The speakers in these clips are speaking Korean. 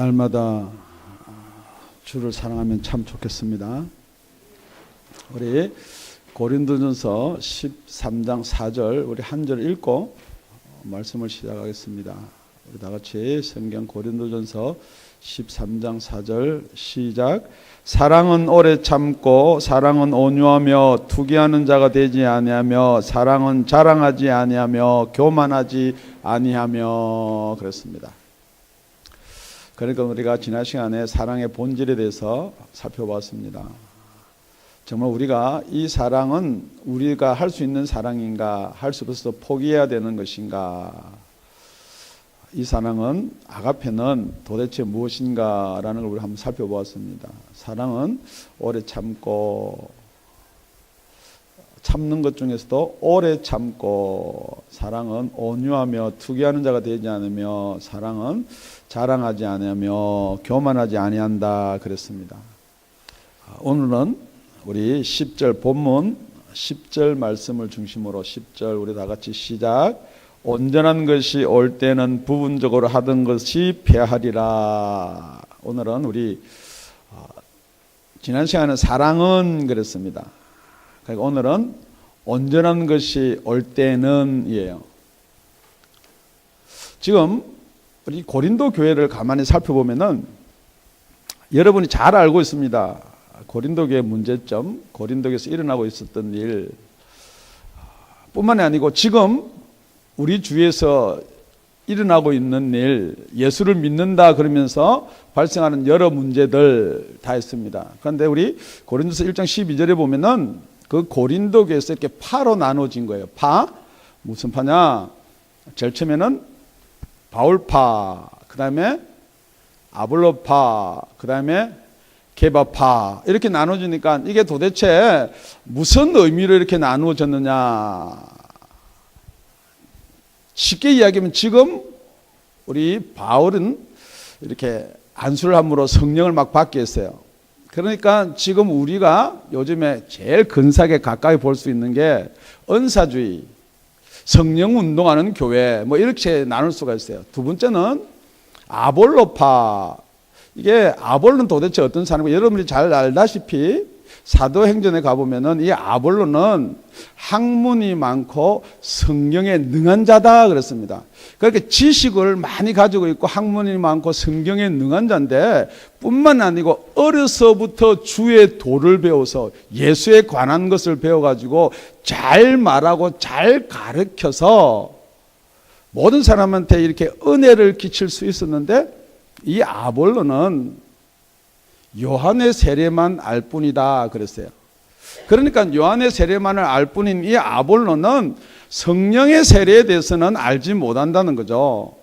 날마다 주를 사랑하면 참 좋겠습니다. 우리 고린도전서 13장 4절 우리 한 절 읽고 말씀을 시작하겠습니다. 우리 다 같이 성경 고린도전서 13장 4절 시작. 사랑은 오래 참고 사랑은 온유하며 투기하는 자가 되지 아니하며 사랑은 자랑하지 아니하며 교만하지 아니하며 그랬습니다. 그러니까 우리가 지난 시간에 사랑의 본질에 대해서 살펴봤습니다. 정말 우리가 이 사랑은 우리가 할 수 있는 사랑인가, 할 수 없어서 포기해야 되는 것인가, 이 사랑은 아가페는 도대체 무엇인가라는 걸 우리 한번 살펴보았습니다. 사랑은 오래 참고, 참는 것 중에서도 오래 참고, 사랑은 온유하며 투기하는 자가 되지 않으며, 사랑은 자랑하지 아니하며 교만하지 아니한다 그랬습니다. 오늘은 우리 10절 본문 10절 말씀을 중심으로 10절 우리 다 같이 시작. 온전한 것이 올 때는 부분적으로 하던 것이 패하리라. 오늘은 우리 지난 시간에 사랑은 그랬습니다. 그러니까 오늘은 온전한 것이 올 때는 이에요. 지금 우리 고린도 교회를 가만히 살펴보면은 여러분이 잘 알고 있습니다. 고린도 교회의 문제점, 고린도 교회에서 일어나고 있었던 일 뿐만이 아니고 지금 우리 주위에서 일어나고 있는 일, 예수를 믿는다 그러면서 발생하는 여러 문제들 다 있습니다. 그런데 우리 고린도서 1장 12절에 보면은 그 고린도 교회에서 이렇게 파로 나눠진 거예요. 파? 무슨 파냐? 제일 처음에는 바울파, 그 다음에 아볼로파, 그 다음에 게바파, 이렇게 나눠지니까 이게 도대체 무슨 의미로 이렇게 나누어졌느냐. 쉽게 이야기하면 지금 우리 바울은 이렇게 안수를 함으로 성령을 막 받게 했어요. 그러니까 지금 우리가 요즘에 제일 근사하게 가까이 볼 수 있는 게 은사주의, 성령 운동하는 교회, 뭐 이렇게 나눌 수가 있어요. 두 번째는 아볼로파. 이게 아볼로는 도대체 어떤 사람인가? 여러분이 잘 알다시피 사도행전에 가보면은 이 아볼로는 학문이 많고 성경에 능한 자다 그랬습니다. 그렇게 지식을 많이 가지고 있고 학문이 많고 성경에 능한 자인데 뿐만 아니고 어려서부터 주의 도를 배워서 예수에 관한 것을 배워가지고 잘 말하고 잘 가르쳐서 모든 사람한테 이렇게 은혜를 끼칠 수 있었는데 이 아볼로는 요한의 세례만 알 뿐이다 그랬어요. 그러니까 요한의 세례만을 알 뿐인 이 아볼로는 성령의 세례에 대해서는 알지 못한다는 거죠.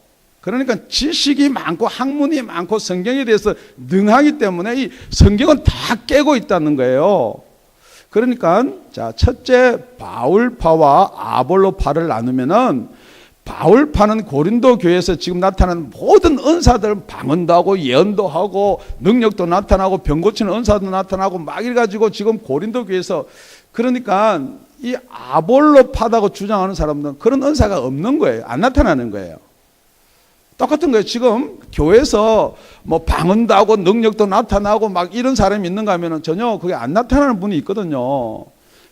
그러니까 지식이 많고 학문이 많고 성경에 대해서 능하기 때문에 이 성경은 다 깨고 있다는 거예요. 그러니까 자, 첫째 바울파와 아볼로파를 나누면은 바울파는 고린도 교회에서 지금 나타나는 모든 은사들, 방언도 하고 예언도 하고 능력도 나타나고 병 고치는 은사도 나타나고 막 이래가지고 지금 고린도 교회에서, 그러니까 이 아볼로파다고 주장하는 사람들은 그런 은사가 없는 거예요. 안 나타나는 거예요. 똑같은 거예요. 지금 교회에서 뭐 방언도 하고 능력도 나타나고 막 이런 사람이 있는가 하면은 전혀 그게 안 나타나는 분이 있거든요.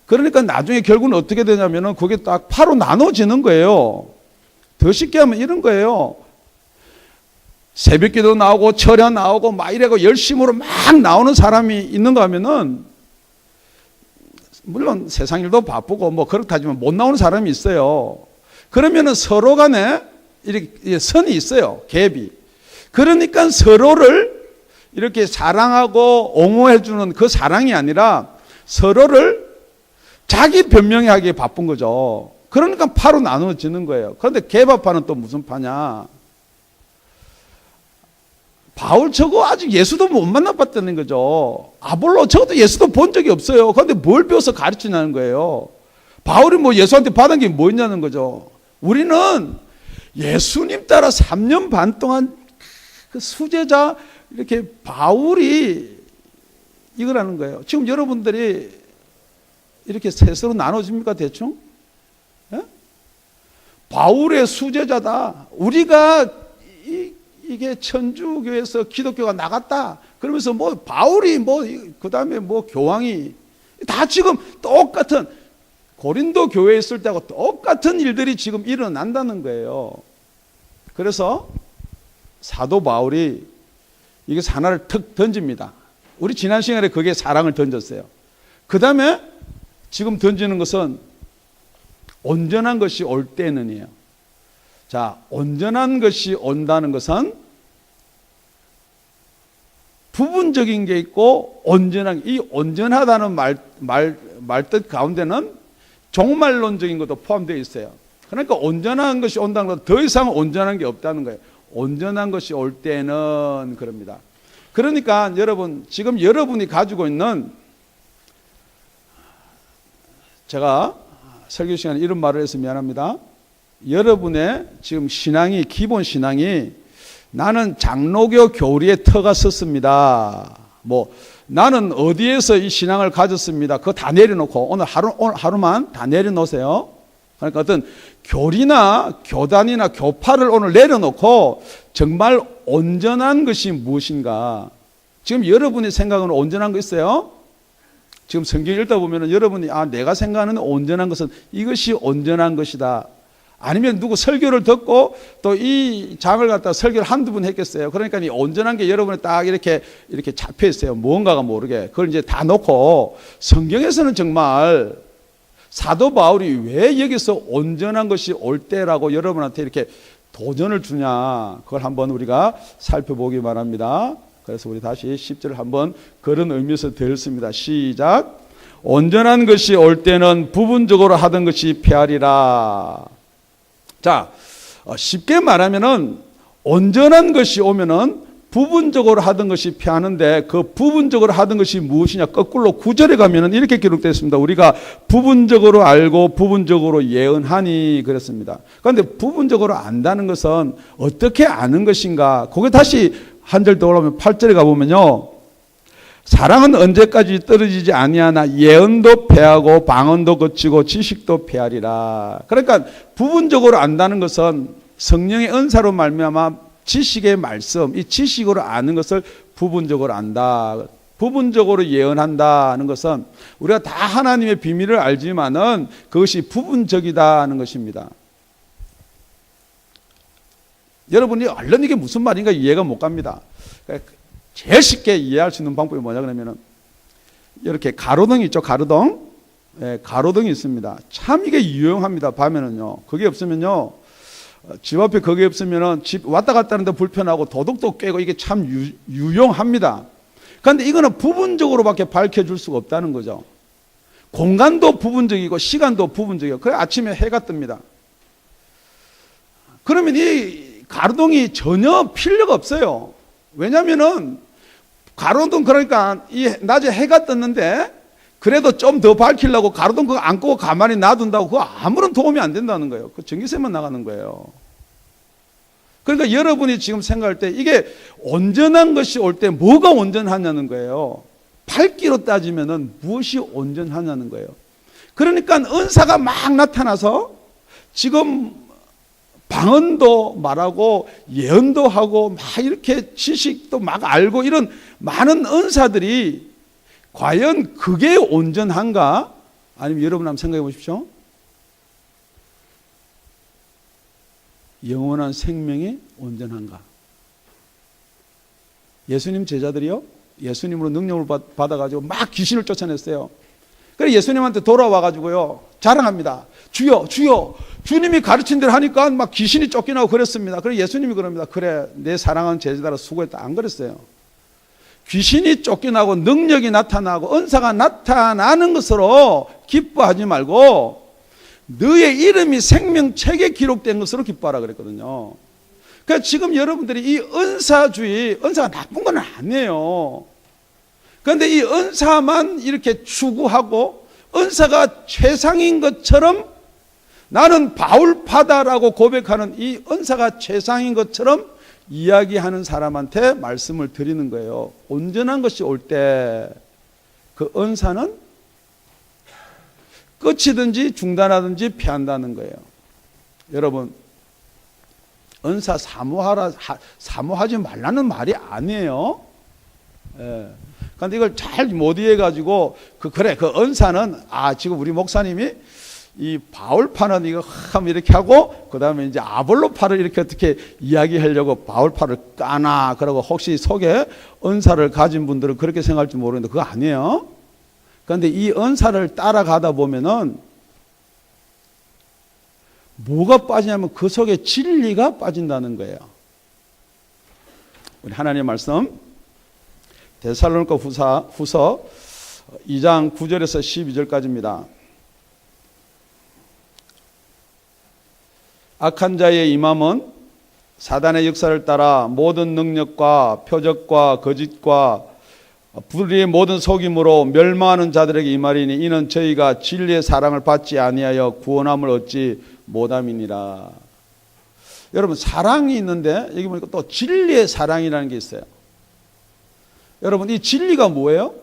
그러니까 나중에 결국은 어떻게 되냐면은 그게 딱 파로 나눠지는 거예요. 더 쉽게 하면 이런 거예요. 새벽기도 나오고 철야 나오고 막 이래고 열심으로 막 나오는 사람이 있는가 하면은 물론 세상 일도 바쁘고 뭐 그렇다지만 못 나오는 사람이 있어요. 그러면은 서로 간에 이렇게 선이 있어요. 갭이. 그러니까 서로를 이렇게 사랑하고 옹호해주는 그 사랑이 아니라 서로를 자기 변명하기에 바쁜 거죠. 그러니까 파로 나누어지는 거예요. 그런데 게바파는 또 무슨 파냐? 바울 저거 아직 예수도 못 만나봤다는 거죠. 아볼로 저것도 예수도 본 적이 없어요. 그런데 뭘 배워서 가르치냐는 거예요. 바울이 뭐 예수한테 받은 게 뭐였냐는 거죠. 우리는 예수님 따라 3년 반 동안 그 수제자 이렇게 바울이 이거라는 거예요. 지금 여러분들이 이렇게 셋으로 나눠집니까 대충? 바울의 수제자다. 우리가 이게 천주교에서 기독교가 나갔다. 그러면서 뭐 바울이 뭐 그다음에 뭐 교황이 다 지금 똑같은 고린도 교회에 있을 때하고 똑같은 일들이 지금 일어난다는 거예요. 그래서 사도 바울이 이게 하나를 턱 던집니다. 우리 지난 시간에 그게 사랑을 던졌어요. 그 다음에 지금 던지는 것은 온전한 것이 올 때는이에요. 자, 온전한 것이 온다는 것은 부분적인 게 있고 온전한, 이 온전하다는 말뜻 가운데는 종말론적인 것도 포함되어 있어요. 그러니까 온전한 것이 온다는 것은 더 이상 온전한 게 없다는 거예요. 온전한 것이 올 때는 그럽니다. 그러니까 여러분, 지금 여러분이 가지고 있는, 제가 설교 시간에 이런 말을 해서 미안합니다. 여러분의 지금 신앙이, 기본 신앙이 나는 장로교 교리에 터가 섰습니다. 뭐 나는 어디에서 이 신앙을 가졌습니다. 그거 다 내려놓고 오늘 하루만 다 내려놓으세요. 그러니까 어떤 교리나 교단이나 교파를 오늘 내려놓고 정말 온전한 것이 무엇인가. 지금 여러분이 생각하는 온전한 거 있어요? 지금 성경 읽다 보면 여러분이 내가 생각하는 온전한 것은 이것이 온전한 것이다. 아니면 누구 설교를 듣고 또 이 장을 갖다 설교를 한두 번 했겠어요. 그러니까 이 온전한 게 여러분이 딱 이렇게 잡혀 있어요. 무언가가 모르게. 그걸 이제 다 놓고 성경에서는 정말 사도 바울이 왜 여기서 온전한 것이 올 때라고 여러분한테 이렇게 도전을 주냐. 그걸 한번 우리가 살펴보기 바랍니다. 그래서 우리 다시 10절을 한번 그런 의미에서 들었습니다. 시작. 온전한 것이 올 때는 부분적으로 하던 것이 패하리라. 자, 쉽게 말하면은 온전한 것이 오면은 부분적으로 하던 것이 패하는데 그 부분적으로 하던 것이 무엇이냐? 거꾸로 9절에 가면은 이렇게 기록되어 있습니다. 우리가 부분적으로 알고 부분적으로 예언하니 그랬습니다. 그런데 부분적으로 안다는 것은 어떻게 아는 것인가? 거기 다시 한 절 더 올라오면 8절에 가보면요. 사랑은 언제까지 떨어지지 아니하나 예언도 패하고 방언도 거치고 지식도 패하리라. 그러니까 부분적으로 안다는 것은 성령의 은사로 말미암아 지식의 말씀, 이 지식으로 아는 것을 부분적으로 안다. 부분적으로 예언한다는 것은 우리가 다 하나님의 비밀을 알지만은 그것이 부분적이다는 것입니다. 여러분이 얼른 이게 무슨 말인가 이해가 못 갑니다. 제일 쉽게 이해할 수 있는 방법이 뭐냐 그러면은 이렇게 가로등이 있죠. 가로등. 예, 가로등이 있습니다. 참 이게 유용합니다. 밤에는요. 그게 없으면요. 집 앞에 그게 없으면은 집 왔다 갔다 하는데 불편하고 도둑도 깨고 이게 참 유용합니다. 그런데 이거는 부분적으로밖에 밝혀줄 수가 없다는 거죠. 공간도 부분적이고 시간도 부분적이고 그래 아침에 해가 뜹니다. 그러면 이 가로등이 전혀 필요가 없어요. 왜냐면은 가로등 그러니까 이 낮에 해가 떴는데 그래도 좀 더 밝히려고 가로등 그거 안 끄고 가만히 놔둔다고 그거 아무런 도움이 안 된다는 거예요. 그 전기세만 나가는 거예요. 그러니까 여러분이 지금 생각할 때 이게 온전한 것이 올 때 뭐가 온전하냐는 거예요. 밝기로 따지면은 무엇이 온전하냐는 거예요. 그러니까 은사가 막 나타나서 지금 방언도 말하고 예언도 하고 막 이렇게 지식도 막 알고 이런 많은 은사들이 과연 그게 온전한가? 아니면 여러분 한번 생각해 보십시오. 영원한 생명이 온전한가? 예수님 제자들이요? 예수님으로 능력을 받아가지고 막 귀신을 쫓아냈어요. 그래 예수님한테 돌아와가지고요 자랑합니다. 주여 주여 주님이 가르친 대로 하니까 막 귀신이 쫓겨나고 그랬습니다. 그래 예수님이 그럽니다. 그래 내 사랑하는 제자들아 수고했다. 안 그랬어요. 귀신이 쫓겨나고 능력이 나타나고 은사가 나타나는 것으로 기뻐하지 말고 너의 이름이 생명책에 기록된 것으로 기뻐하라 그랬거든요. 그러니까 지금 여러분들이 이 은사주의, 은사가 나쁜 건 아니에요. 그런데 이 은사만 이렇게 추구하고 은사가 최상인 것처럼 나는 바울파다라고 고백하는 이 은사가 최상인 것처럼 이야기하는 사람한테 말씀을 드리는 거예요. 온전한 것이 올 때 그 은사는 끝이든지 중단하든지 피한다는 거예요. 여러분 은사 사모하지 말라는 말이 아니에요. 예. 그런데 이걸 잘 못 이해가지고 그래 그 은사는 지금 우리 목사님이 이 바울파는 이거 하면 이렇게 하고 그 다음에 이제 아볼로파를 이렇게 어떻게 이야기하려고 바울파를 까나 그러고 혹시 속에 은사를 가진 분들은 그렇게 생각할지 모르겠는데 그거 아니에요. 그런데 이 은사를 따라가다 보면은 뭐가 빠지냐면 그 속에 진리가 빠진다는 거예요. 우리 하나님의 말씀 데살로니가 후서 2장 9절에서 12절까지입니다. 악한 자의 임함은 사단의 역사를 따라 모든 능력과 표적과 거짓과 불의의 모든 속임으로 멸망하는 자들에게 임하리니 이는 저희가 진리의 사랑을 받지 아니하여 구원함을 얻지 못함이니라. 여러분 사랑이 있는데 여기 보니까 또 진리의 사랑이라는 게 있어요. 여러분 이 진리가 뭐예요?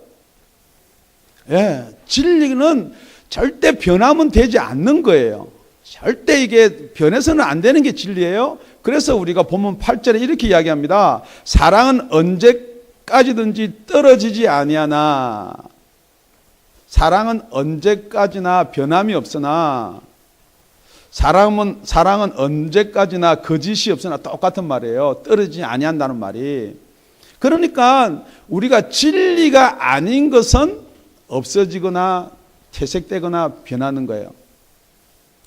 진리는 절대 변하면 되지 않는 거예요. 절대 이게 변해서는 안 되는 게 진리예요. 그래서 우리가 본문 8절에 이렇게 이야기합니다. 사랑은 언제까지든지 떨어지지 아니하나. 사랑은 언제까지나 변함이 없으나 사랑은 언제까지나 거짓이 없으나 똑같은 말이에요. 떨어지지 아니한다는 말이. 그러니까 우리가 진리가 아닌 것은 없어지거나 퇴색되거나 변하는 거예요.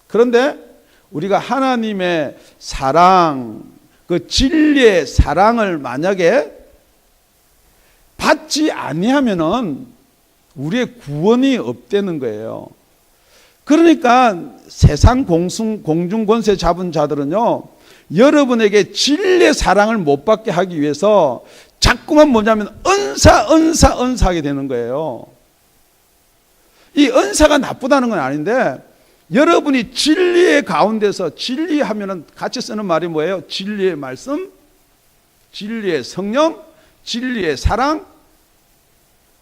그런데 우리가 하나님의 사랑, 그 진리의 사랑을 만약에 받지 아니하면은 우리의 구원이 없다는 거예요. 그러니까 세상 공중권세 잡은 자들은요, 여러분에게 진리의 사랑을 못 받게 하기 위해서 자꾸만 뭐냐면 은사하게 되는 거예요. 이 은사가 나쁘다는 건 아닌데 여러분이 진리의 가운데서 진리하면은 같이 쓰는 말이 뭐예요? 진리의 말씀, 진리의 성령, 진리의 사랑.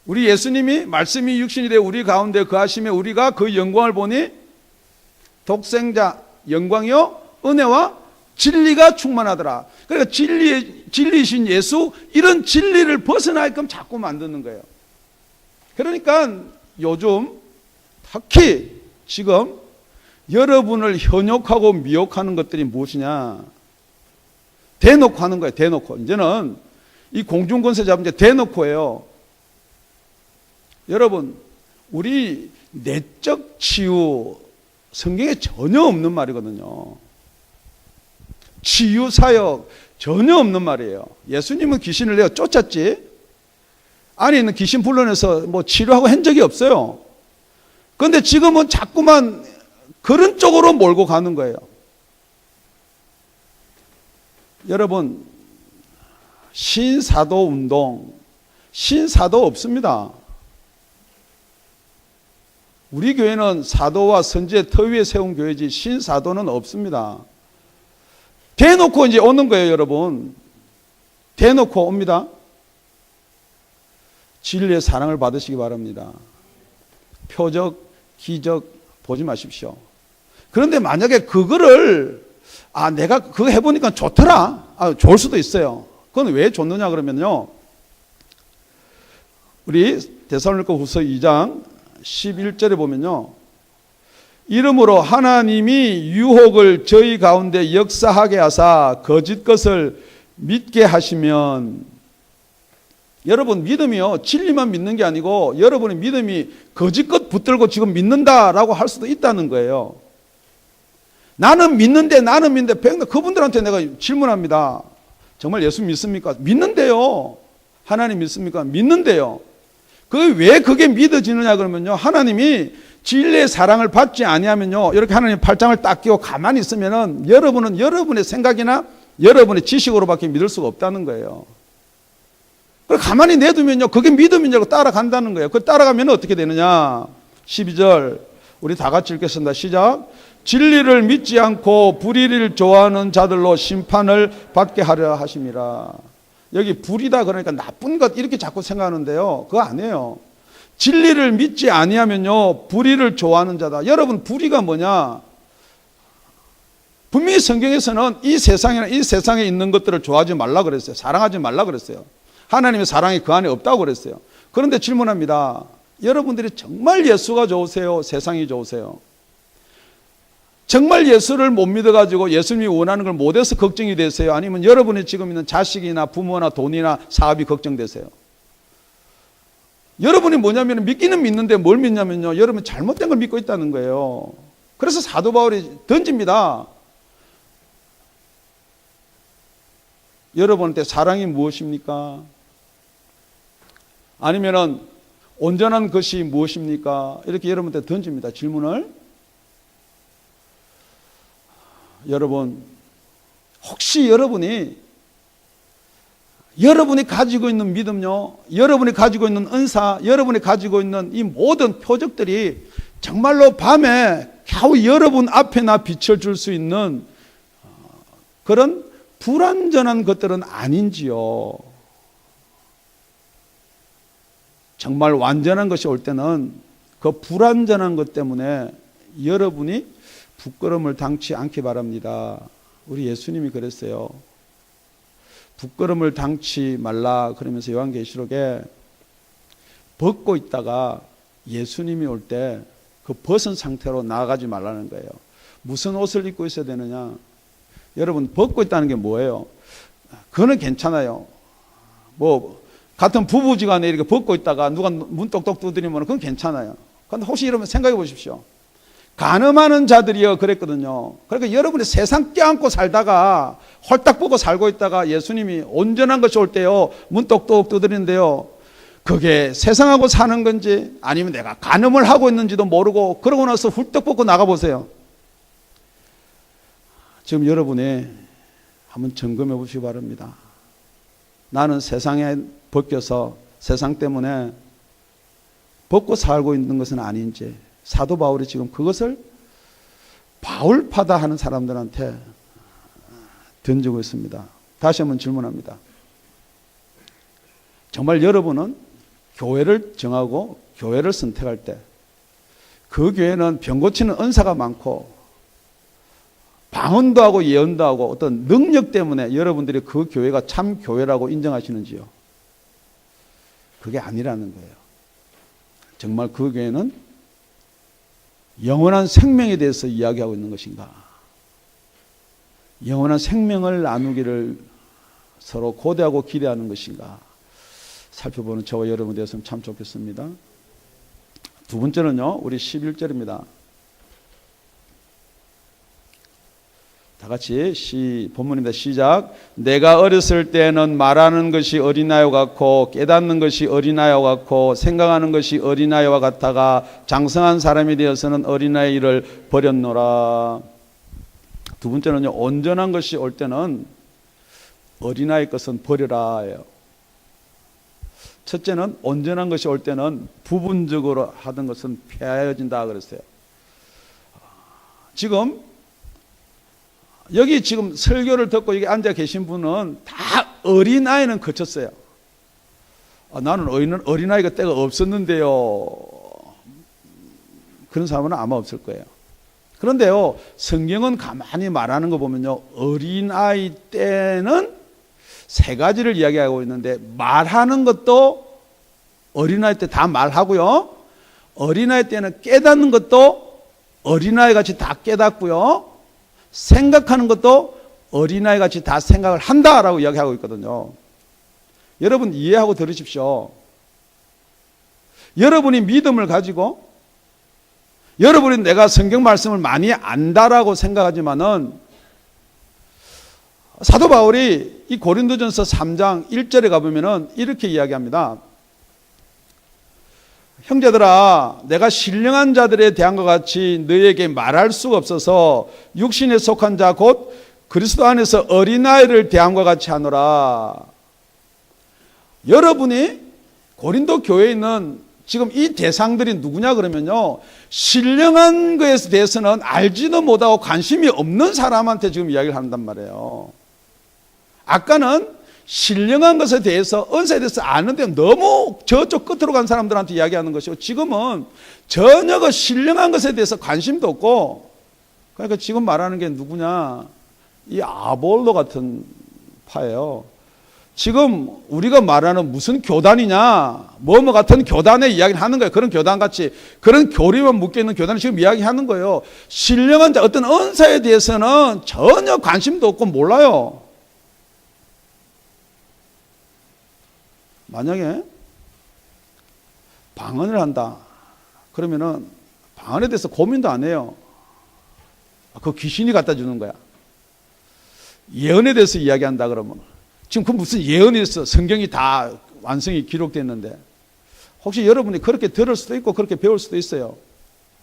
우리 예수님이 말씀이 육신이 되어 우리 가운데 거하시며 우리가 그 영광을 보니 독생자 영광이요 은혜와 진리가 충만하더라. 그러니까 진리이신 예수, 이런 진리를 벗어나게끔 자꾸 만드는 거예요. 그러니까 요즘 특히 지금 여러분을 현혹하고 미혹하는 것들이 무엇이냐? 대놓고 하는 거예요. 대놓고. 이제는 이 공중권세 잡은 게 대놓고예요. 여러분, 우리 내적 치유 성경에 전혀 없는 말이거든요. 치유 사역 전혀 없는 말이에요. 예수님은 귀신을 내어 쫓았지 안에 있는 귀신 불러내서 뭐 치료하고 한 적이 없어요. 그런데 지금은 자꾸만 그런 쪽으로 몰고 가는 거예요. 여러분, 신사도 운동, 신사도 없습니다. 우리 교회는 사도와 선지의 터 위에 세운 교회지 신사도는 없습니다. 대놓고 이제 오는 거예요, 여러분. 대놓고 옵니다. 진리의 사랑을 받으시기 바랍니다. 표적, 기적 보지 마십시오. 그런데 만약에 그거를 내가 그거 해보니까 좋더라. 좋을 수도 있어요. 그건 왜 좋느냐 그러면요, 우리 데살로니가 후서 2장 11절에 보면요, 이러므로 하나님이 유혹을 저희 가운데 역사하게 하사 거짓 것을 믿게 하시면, 여러분 믿음이요 진리만 믿는 게 아니고 여러분의 믿음이 거짓 것 붙들고 지금 믿는다라고 할 수도 있다는 거예요. 나는 믿는데 그분들한테 내가 질문합니다. 정말 예수 믿습니까? 믿는데요. 하나님 믿습니까? 믿는데요. 왜 그게 믿어지느냐 그러면요, 하나님이 진리의 사랑을 받지 아니하면요, 이렇게 하나님 팔짱을 딱 끼고 가만히 있으면은 여러분은 여러분의 생각이나 여러분의 지식으로밖에 믿을 수가 없다는 거예요. 그걸 가만히 내두면요, 그게 믿음이냐고 따라간다는 거예요. 그 따라가면 어떻게 되느냐? 12절 우리 다 같이 읽겠습니다. 시작. 진리를 믿지 않고 불의를 좋아하는 자들로 심판을 받게 하려 하심이라. 여기 불이다 그러니까 나쁜 것 이렇게 자꾸 생각하는데요, 그거 아니에요. 진리를 믿지 아니하면요 불의를 좋아하는 자다. 여러분, 불의가 뭐냐? 분명히 성경에서는 이 세상에 있는 것들을 좋아하지 말라 그랬어요. 사랑하지 말라 그랬어요. 하나님의 사랑이 그 안에 없다고 그랬어요. 그런데 질문합니다. 여러분들이 정말 예수가 좋으세요? 세상이 좋으세요? 정말 예수를 못 믿어가지고 예수님이 원하는 걸 못해서 걱정이 되세요? 아니면 여러분이 지금 있는 자식이나 부모나 돈이나 사업이 걱정되세요? 여러분이 뭐냐면 믿기는 믿는데 뭘 믿냐면요, 여러분 잘못된 걸 믿고 있다는 거예요. 그래서 사도 바울이 던집니다. 여러분한테 사랑이 무엇입니까? 아니면은 온전한 것이 무엇입니까? 이렇게 여러분한테 던집니다. 질문을. 여러분, 혹시 여러분이 가지고 있는 믿음요, 여러분이 가지고 있는 은사, 여러분이 가지고 있는 이 모든 표적들이 정말로 밤에 겨우 여러분 앞에나 빛을 줄 수 있는 그런 불완전한 것들은 아닌지요. 정말 완전한 것이 올 때는 그 불완전한 것 때문에 여러분이 부끄러움을 당치 않기 바랍니다. 우리 예수님이 그랬어요. 부끄러움을 당치 말라 그러면서 요한계시록에 벗고 있다가 예수님이 올 때 그 벗은 상태로 나아가지 말라는 거예요. 무슨 옷을 입고 있어야 되느냐? 여러분, 벗고 있다는 게 뭐예요? 그거는 괜찮아요. 뭐 같은 부부지간에 이렇게 벗고 있다가 누가 문 똑똑 두드리면 그건 괜찮아요. 그런데 혹시 여러분 생각해 보십시오. 간음하는 자들이요 그랬거든요. 그러니까 여러분이 세상 껴안고 살다가 홀딱 보고 살고 있다가 예수님이 온전한 것이 올 때요 문 똑똑 두드리는데요, 그게 세상하고 사는 건지 아니면 내가 간음을 하고 있는지도 모르고 그러고 나서 훌떡 벗고 나가보세요. 지금 여러분이 한번 점검해 보시기 바랍니다. 나는 세상에 벗겨서 세상 때문에 벗고 살고 있는 것은 아닌지. 사도 바울이 지금 그것을 바울파다 하는 사람들한테 던지고 있습니다. 다시 한번 질문합니다. 정말 여러분은 교회를 정하고 교회를 선택할 때 그 교회는 병 고치는 은사가 많고 방언도 하고 예언도 하고 어떤 능력 때문에 여러분들이 그 교회가 참 교회라고 인정하시는지요? 그게 아니라는 거예요. 정말 그 교회는 영원한 생명에 대해서 이야기하고 있는 것인가? 영원한 생명을 나누기를 서로 고대하고 기대하는 것인가? 살펴보는 저와 여러분 되었으면 참 좋겠습니다. 두 번째는요, 우리 11절입니다. 다 같이 본문입니다. 시작. 내가 어렸을 때는 말하는 것이 어린아이와 같고 깨닫는 것이 어린아이와 같고 생각하는 것이 어린아이와 같다가 장성한 사람이 되어서는 어린아이 일을 버렸노라. 두 번째는요, 온전한 것이 올 때는 어린아이 것은 버려라예요. 첫째는 온전한 것이 올 때는 부분적으로 하던 것은 폐하여진다 그랬어요. 지금 여기 지금 설교를 듣고 여기 앉아 계신 분은 다 어린아이는 거쳤어요. 나는 어린아이가 때가 없었는데요. 그런 사람은 아마 없을 거예요. 그런데요, 성경은 가만히 말하는 거 보면요, 어린아이 때는 세 가지를 이야기하고 있는데, 말하는 것도 어린아이 때 다 말하고요, 어린아이 때는 깨닫는 것도 어린아이 같이 다 깨닫고요, 생각하는 것도 어린아이 같이 다 생각을 한다라고 이야기하고 있거든요. 여러분 이해하고 들으십시오. 여러분이 믿음을 가지고 여러분이 내가 성경 말씀을 많이 안다라고 생각하지만은 사도 바울이 이 고린도전서 3장 1절에 가보면은 이렇게 이야기합니다. 형제들아, 내가 신령한 자들에 대한 것 같이 너희에게 말할 수가 없어서 육신에 속한 자 곧 그리스도 안에서 어린아이를 대함과 같이 하노라. 여러분이 고린도 교회에 있는 지금 이 대상들이 누구냐 그러면요, 신령한 것에 대해서는 알지도 못하고 관심이 없는 사람한테 지금 이야기를 한단 말이에요. 아까는 신령한 것에 대해서, 은사에 대해서 아는데 너무 저쪽 끝으로 간 사람들한테 이야기하는 것이고, 지금은 전혀 그 신령한 것에 대해서 관심도 없고 그러니까 지금 말하는 게 누구냐? 이 아볼로 같은 파예요. 지금 우리가 말하는 무슨 교단이냐, 뭐뭐 같은 교단의 이야기를 하는 거예요. 그런 교단같이 그런 교리만 묶여있는 교단을 지금 이야기하는 거예요. 신령한 자, 어떤 은사에 대해서는 전혀 관심도 없고 몰라요. 만약에 방언을 한다 그러면은 방언에 대해서 고민도 안 해요. 그 귀신이 갖다 주는 거야. 예언에 대해서 이야기한다 그러면 지금 그 무슨 예언이 있어. 성경이 다 완성이 기록됐는데 혹시 여러분이 그렇게 들을 수도 있고 그렇게 배울 수도 있어요.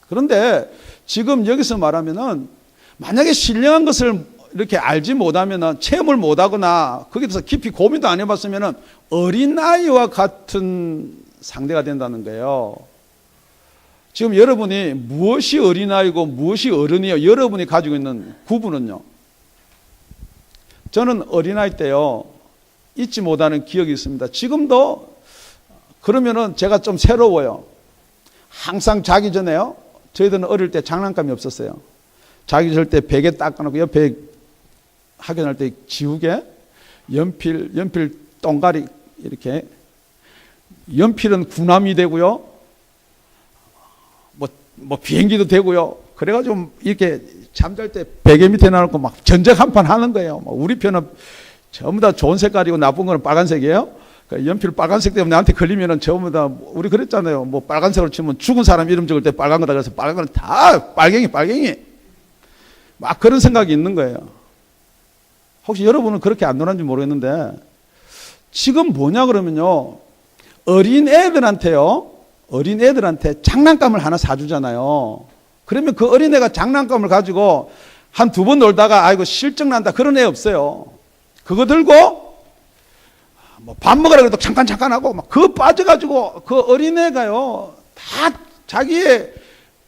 그런데 지금 여기서 말하면은 만약에 신령한 것을 이렇게 알지 못하면은 체험을 못하거나 거기에 대해서 깊이 고민도 안 해봤으면은 어린아이와 같은 상대가 된다는 거예요. 지금 여러분이 무엇이 어린아이고 무엇이 어른이요? 여러분이 가지고 있는 구분은요. 저는 어린아이 때요, 잊지 못하는 기억이 있습니다. 지금도 그러면은 제가 좀 새로워요. 항상 자기 전에요, 저희들은 어릴 때 장난감이 없었어요. 자기 전 때 베개 닦아놓고 옆에 학교할 때 지우개, 연필 똥가리 이렇게, 연필은 구남이 되고요, 뭐 비행기도 되고요. 그래가지고 이렇게 잠잘 때 베개 밑에 놔놓고 막 전쟁 한판 하는 거예요. 우리 편은 전부 다 좋은 색깔이고 나쁜 거는 빨간색이에요. 연필 빨간색 때문에 나한테 걸리면은 전부 다 우리 그랬잖아요. 뭐 빨간색으로 치면 죽은 사람 이름 적을 때 빨간 거다 그래서 빨간 거는 다 빨갱이 막 그런 생각이 있는 거예요. 혹시 여러분은 그렇게 안 놀았는지 모르겠는데 지금 뭐냐 그러면요, 어린 애들한테 장난감을 하나 사주잖아요. 그러면 그 어린애가 장난감을 가지고 한 두 번 놀다가 아이고 실증 난다 그런 애 없어요. 그거 들고 뭐 밥 먹으라 그래도 잠깐 하고 막 그거 빠져가지고 그 어린애가요 다 자기의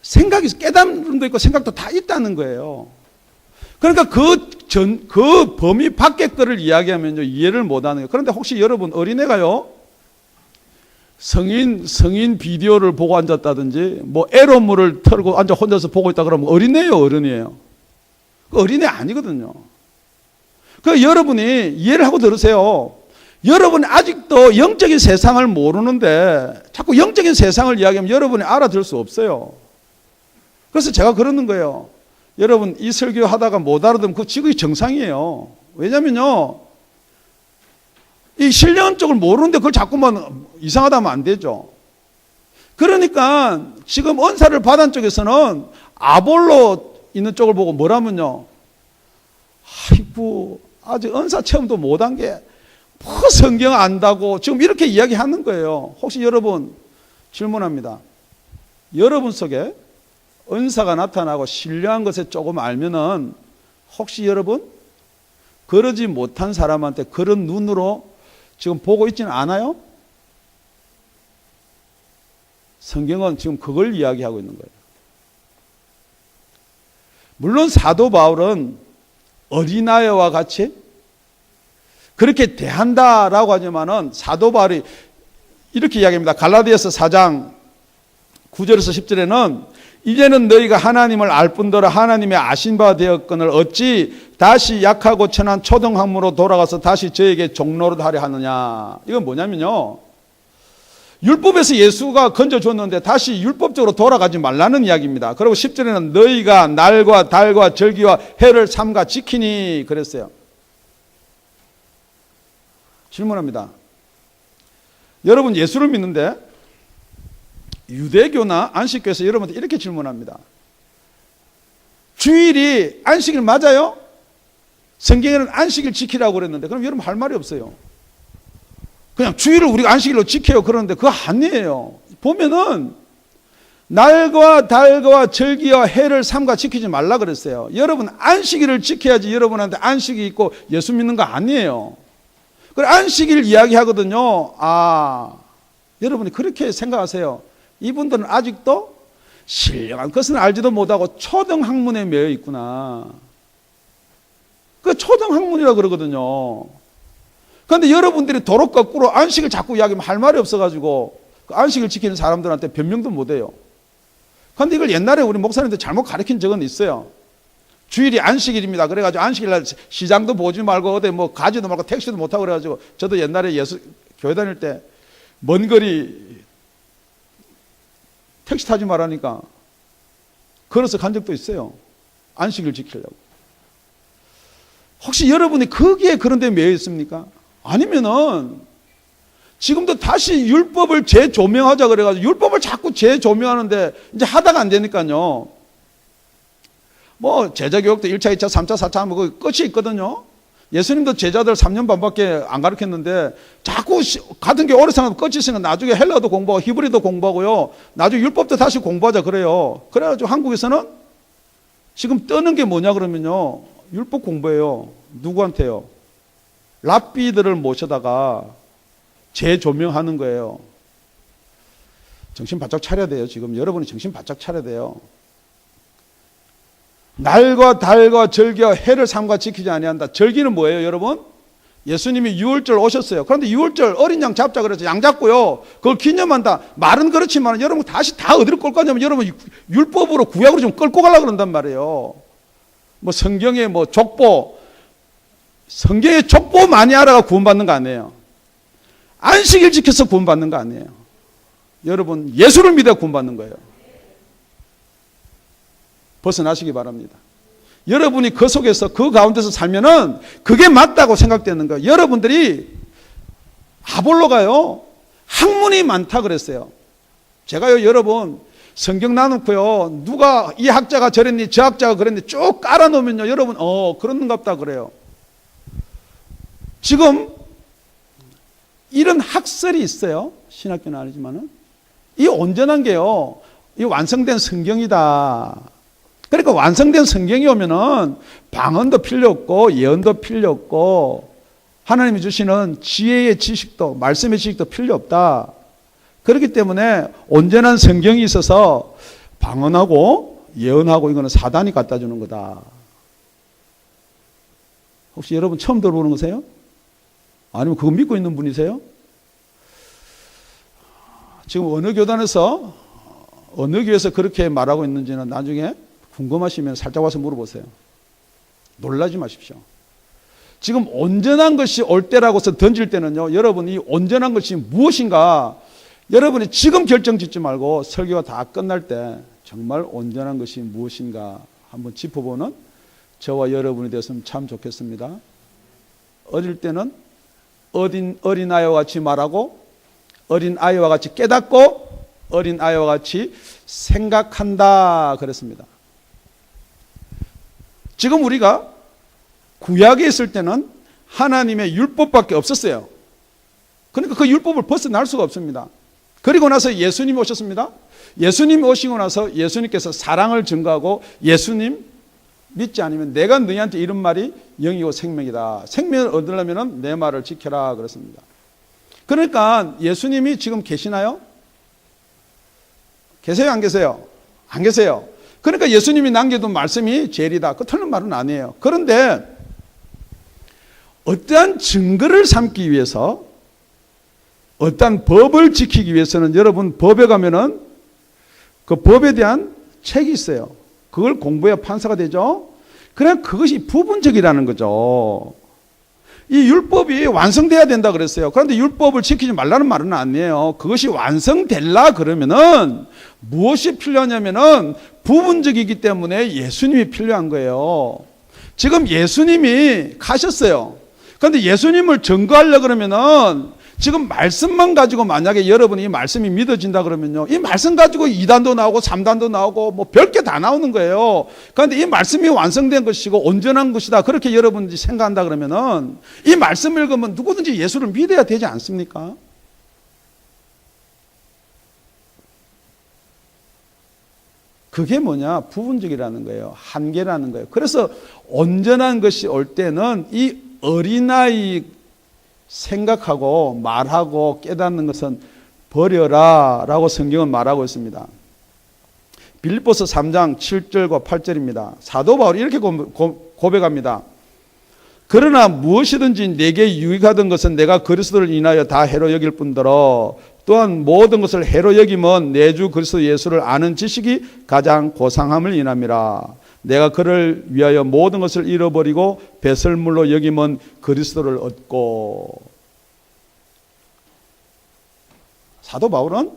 생각이 깨달음도 있고 생각도 다 있다는 거예요. 그러니까 그 범위 밖의 거를 이야기하면요 이해를 못하는 거예요. 그런데 혹시 여러분 어린애가요 성인 비디오를 보고 앉았다든지 뭐 에로물을 털고 앉아 혼자서 보고 있다 그러면 어린애예요, 어른이에요? 어린애 아니거든요. 그 여러분이 이해를 하고 들으세요. 여러분이 아직도 영적인 세상을 모르는데 자꾸 영적인 세상을 이야기하면 여러분이 알아들을 수 없어요. 그래서 제가 그러는 거예요. 여러분 이 설교 하다가 못 알아들으면 그거 지극히 정상이에요. 왜냐면요, 이 신령한 쪽을 모르는데 그걸 자꾸만 이상하다 하면 안 되죠. 그러니까 지금 은사를 받은 쪽에서는 아볼로 있는 쪽을 보고 뭐라면요, 아이고 아직 은사 체험도 못한 게 뭐 성경 안다고 지금 이렇게 이야기하는 거예요. 혹시 여러분 질문합니다. 여러분 속에 은사가 나타나고 신령한 것에 조금 알면은 혹시 여러분 그러지 못한 사람한테 그런 눈으로 지금 보고 있지는 않아요? 성경은 지금 그걸 이야기하고 있는 거예요. 물론 사도 바울은 어린아이와 같이 그렇게 대한다라고 하지만은 사도 바울이 이렇게 이야기합니다. 갈라디아서 4장 9절에서 10절에는 이제는 너희가 하나님을 알 뿐더러 하나님의 아신 바 되었거늘 어찌 다시 약하고 천한 초등학문으로 돌아가서 다시 저에게 종노릇 하려 하느냐. 이건 뭐냐면요, 율법에서 예수가 건져줬는데 다시 율법적으로 돌아가지 말라는 이야기입니다. 그리고 10절에는 너희가 날과 달과 절기와 해를 삼가 지키니 그랬어요. 질문합니다. 여러분 예수를 믿는데 유대교나 안식교에서 여러분한테 이렇게 질문합니다. 주일이 안식일 맞아요? 성경에는 안식일 지키라고 그랬는데 그럼 여러분 할 말이 없어요. 그냥 주일을 우리가 안식일로 지켜요 그러는데 그거 아니에요. 보면은 날과 달과 절기와 해를 삼가 지키지 말라 그랬어요. 여러분 안식일을 지켜야지 여러분한테 안식이 있고 예수 믿는 거 아니에요. 그래 안식일 이야기하거든요. 여러분이 그렇게 생각하세요. 이분들은 아직도 신령한 것은 알지도 못하고 초등학문에 매여 있구나. 그 초등학문이라고 그러거든요. 그런데 여러분들이 도로 거꾸로 안식을 자꾸 이야기하면 할 말이 없어가지고 그 안식을 지키는 사람들한테 변명도 못해요. 그런데 이걸 옛날에 우리 목사님들 잘못 가르친 적은 있어요. 주일이 안식일입니다. 그래가지고 안식일날 시장도 보지 말고 어디 뭐 가지도 말고 택시도 못 타고 그래가지고 저도 옛날에 교회 다닐 때 먼 거리 택시 타지 말라니까 걸어서 간 적도 있어요. 안식일 지키려고. 혹시 여러분이 거기에 그런 데 매여 있습니까? 아니면은 지금도 다시 율법을 재조명하자 그래가지고 율법을 자꾸 재조명하는데 이제 하다가 안 되니까요. 뭐 제자교육도 1차, 2차, 3차, 4차 뭐 끝이 있거든요. 예수님도 제자들 3년 반밖에 안 가르쳤는데 자꾸 같은 게 오래 생각하면 끝이 있으니까 나중에 헬라어도 공부하고 히브리도 공부하고요. 나중에 율법도 다시 공부하자 그래요. 그래가지고 한국에서는 지금 뜨는 게 뭐냐 그러면요. 율법 공부해요. 누구한테요? 랍비들을 모셔다가 재조명하는 거예요. 정신 바짝 차려야 돼요. 지금 여러분이 정신 바짝 차려야 돼요. 날과 달과 절기와 해를 삼가 지키지 아니한다. 절기는 뭐예요, 여러분? 예수님이 유월절 오셨어요. 그런데 유월절 어린 양 잡자 그래서 양 잡고요. 그걸 기념한다. 말은 그렇지만 여러분 다시 다 어디로 끌고 가냐면 여러분 율법으로 구약으로 좀 끌고 가려고 그런단 말이에요. 뭐 성경에 뭐 족보, 성경에 족보 많이 알아가 구원받는 거 아니에요. 안식일 지켜서 구원받는 거 아니에요. 여러분 예수를 믿어 구원받는 거예요. 벗어나시기 바랍니다. 여러분이 그 속에서 그 가운데서 살면은 그게 맞다고 생각되는 거예요. 여러분들이 아볼로가요 학문이 많다 그랬어요. 제가요 여러분 성경 나놓고요 누가 이 학자가 저랬니 저 학자가 그랬니 쭉 깔아놓으면요 여러분 그런갑다 그래요. 지금 이런 학설이 있어요. 신학교는 아니지만은 이 온전한 게요 이 완성된 성경이다. 그러니까 완성된 성경이 오면은 방언도 필요 없고 예언도 필요 없고 하나님이 주시는 지혜의 지식도 말씀의 지식도 필요 없다. 그렇기 때문에 온전한 성경이 있어서 방언하고 예언하고 이거는 사단이 갖다 주는 거다. 혹시 여러분 처음 들어보는 거세요? 아니면 그거 믿고 있는 분이세요? 지금 어느 교단에서 어느 교회에서 그렇게 말하고 있는지는 나중에 궁금하시면 살짝 와서 물어보세요. 놀라지 마십시오. 지금 온전한 것이 올 때라고서 던질 때는요, 여러분이 온전한 것이 무엇인가, 여러분이 지금 결정 짓지 말고 설교가 다 끝날 때 정말 온전한 것이 무엇인가 한번 짚어보는 저와 여러분이 되었으면 참 좋겠습니다. 어릴 때는 어린아이와 같이 말하고, 어린아이와 같이 깨닫고, 어린아이와 같이 생각한다 그랬습니다. 지금 우리가 구약에 있을 때는 하나님의 율법밖에 없었어요. 그러니까 그 율법을 벗어날 수가 없습니다. 그리고 나서 예수님이 오셨습니다. 예수님 오시고 나서 예수님께서 사랑을 증거하고 예수님 믿지 않으면 내가 너희한테 이런 말이 영이고 생명이다. 생명을 얻으려면 내 말을 지켜라 그랬습니다. 그러니까 예수님이 지금 계시나요? 계세요 안 계세요? 안 계세요. 그러니까 예수님이 남겨둔 말씀이 제일이다. 그 틀린 말은 아니에요. 그런데 어떠한 증거를 삼기 위해서 어떠한 법을 지키기 위해서는 여러분 법에 가면은 그 법에 대한 책이 있어요. 그걸 공부해야 판사가 되죠. 그냥 그것이 부분적이라는 거죠. 이 율법이 완성돼야 된다 그랬어요. 그런데 율법을 지키지 말라는 말은 아니에요. 그것이 완성될라 그러면은 무엇이 필요하냐면은 부분적이기 때문에 예수님이 필요한 거예요. 지금 예수님이 가셨어요. 그런데 예수님을 증거하려고 그러면은 지금 말씀만 가지고 만약에 여러분이 이 말씀이 믿어진다 그러면요. 이 말씀 가지고 2단도 나오고 3단도 나오고 뭐 별게 다 나오는 거예요. 그런데 이 말씀이 완성된 것이고 온전한 것이다. 그렇게 여러분들이 생각한다 그러면은 이 말씀을 읽으면 누구든지 예수를 믿어야 되지 않습니까? 그게 뭐냐? 부분적이라는 거예요. 한계라는 거예요. 그래서 온전한 것이 올 때는 이 어린아이 생각하고 말하고 깨닫는 것은 버려라 라고 성경은 말하고 있습니다. 빌립보서 3장 7절과 8절입니다. 사도 바울이 이렇게 고백합니다. 그러나 무엇이든지 내게 유익하던 것은 내가 그리스도를 인하여 다 해로 여길 뿐더러 또한 모든 것을 해로 여김은 내 주 그리스도 예수를 아는 지식이 가장 고상함을 인함이라. 내가 그를 위하여 모든 것을 잃어버리고 배설물로 여김은 그리스도를 얻고. 사도 바울은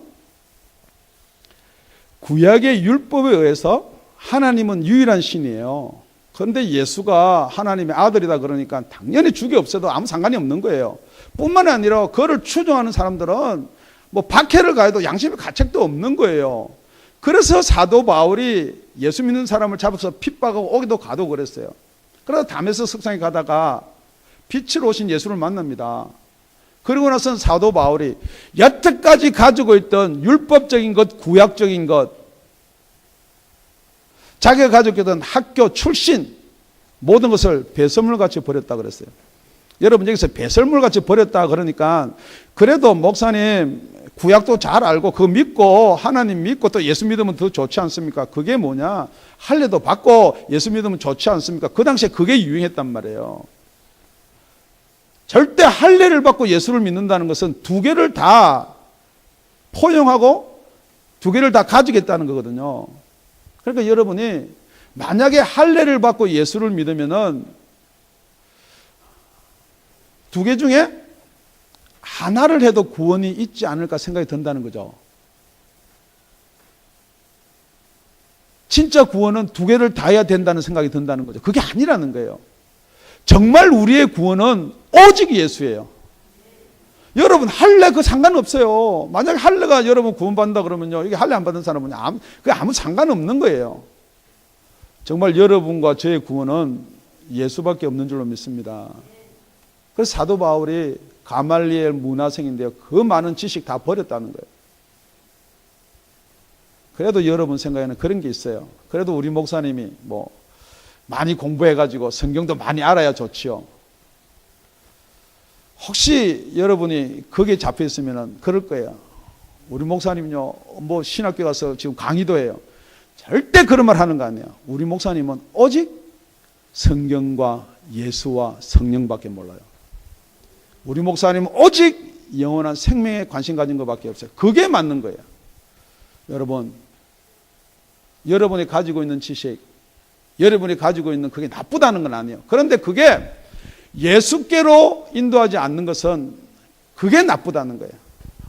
구약의 율법에 의해서 하나님은 유일한 신이에요. 그런데 예수가 하나님의 아들이다 그러니까 당연히 죽이 없어도 아무 상관이 없는 거예요. 뿐만 아니라 그를 추종하는 사람들은 뭐 박해를 가해도 양심의 가책도 없는 거예요. 그래서 사도 바울이 예수 믿는 사람을 잡아서 핍박하고 오기도 가도 그랬어요. 그러다 다메섹 석상에 가다가 빛으로 오신 예수를 만납니다. 그리고 나서는 사도 바울이 여태까지 가지고 있던 율법적인 것, 구약적인 것, 자기가 가지고 있던 학교 출신 모든 것을 배설물같이 버렸다 그랬어요. 여러분 여기서 배설물같이 버렸다 그러니까 그래도 목사님 구약도 잘 알고 그거 믿고 하나님 믿고 또 예수 믿으면 더 좋지 않습니까? 그게 뭐냐? 할례도 받고 예수 믿으면 좋지 않습니까? 그 당시에 그게 유행했단 말이에요. 절대 할례를 받고 예수를 믿는다는 것은 두 개를 다 포용하고 두 개를 다 가지겠다는 거거든요. 그러니까 여러분이 만약에 할례를 받고 예수를 믿으면은 두 개 중에 하나를 해도 구원이 있지 않을까 생각이 든다는 거죠. 진짜 구원은 두 개를 다 해야 된다는 생각이 든다는 거죠. 그게 아니라는 거예요. 정말 우리의 구원은 오직 예수예요. 여러분 할례 그 상관없어요. 만약에 할례가 여러분 구원받는다 그러면요, 이게 할례 안 받은 사람은 그게 아무 상관없는 거예요. 정말 여러분과 저의 구원은 예수밖에 없는 줄로 믿습니다. 그래서 사도 바울이 가말리엘 문화생인데요, 그 많은 지식 다 버렸다는 거예요. 그래도 여러분 생각에는 그런 게 있어요. 그래도 우리 목사님이 뭐 많이 공부해가지고 성경도 많이 알아야 좋지요. 혹시 여러분이 거기에 잡혀 있으면 그럴 거예요. 우리 목사님은요, 뭐 신학교 가서 지금 강의도 해요. 절대 그런 말 하는 거 아니에요. 우리 목사님은 오직 성경과 예수와 성령밖에 몰라요. 우리 목사님은 오직 영원한 생명에 관심 가진 것밖에 없어요. 그게 맞는 거예요. 여러분, 여러분이 가지고 있는 지식, 여러분이 가지고 있는 그게 나쁘다는 건 아니에요. 그런데 그게 예수께로 인도하지 않는 것은 그게 나쁘다는 거예요.